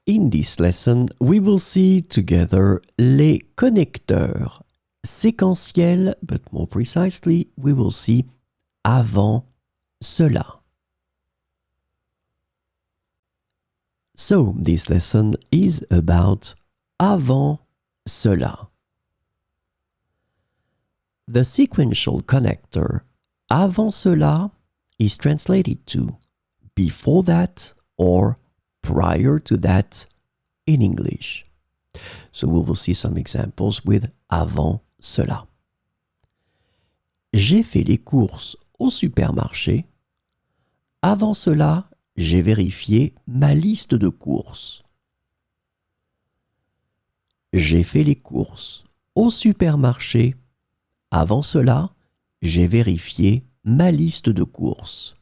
In this lesson, we will see together les connecteurs séquentiels, but more precisely, we will see avant cela. So, this lesson is about avant cela. The sequential connector avant cela is translated to before that or prior to that in English. So we will see some examples with avant cela. J'ai fait les courses au supermarché. Avant cela, j'ai vérifié ma liste de courses. J'ai fait les courses au supermarché. Avant cela, j'ai vérifié ma liste de courses.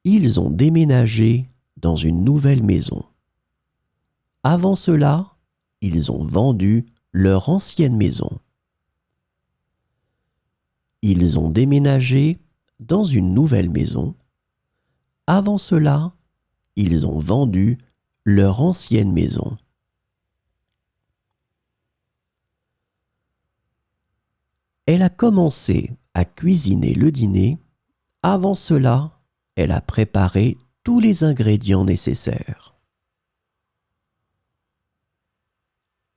Ils ont déménagé dans une nouvelle maison. Avant cela, ils ont vendu leur ancienne maison. Ils ont déménagé dans une nouvelle maison. Avant cela, ils ont vendu leur ancienne maison. Elle a commencé à cuisiner le dîner. Avant cela, elle a préparé tous les ingrédients nécessaires.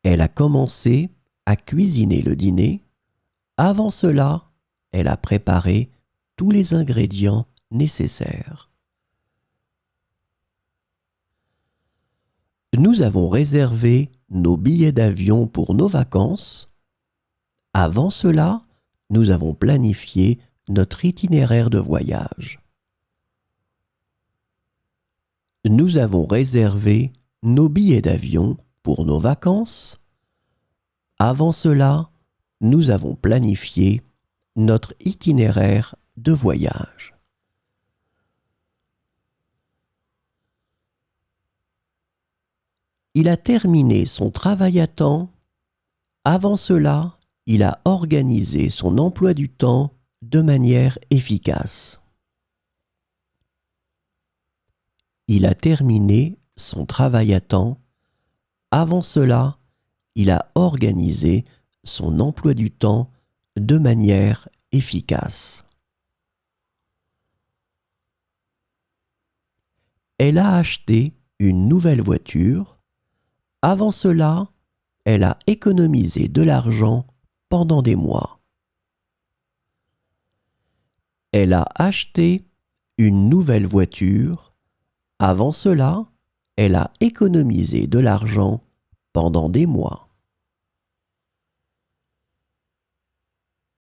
Elle a commencé à cuisiner le dîner. Avant cela, elle a préparé tous les ingrédients nécessaires. Nous avons réservé nos billets d'avion pour nos vacances. Avant cela, nous avons planifié notre itinéraire de voyage. Nous avons réservé nos billets d'avion pour nos vacances. Avant cela, nous avons planifié notre itinéraire de voyage. Il a terminé son travail à temps. Avant cela, il a organisé son emploi du temps de manière efficace. Il a terminé son travail à temps. Avant cela, il a organisé son emploi du temps de manière efficace. Elle a acheté une nouvelle voiture. Avant cela, elle a économisé de l'argent pendant des mois. Elle a acheté une nouvelle voiture. Avant cela, elle a économisé de l'argent pendant des mois.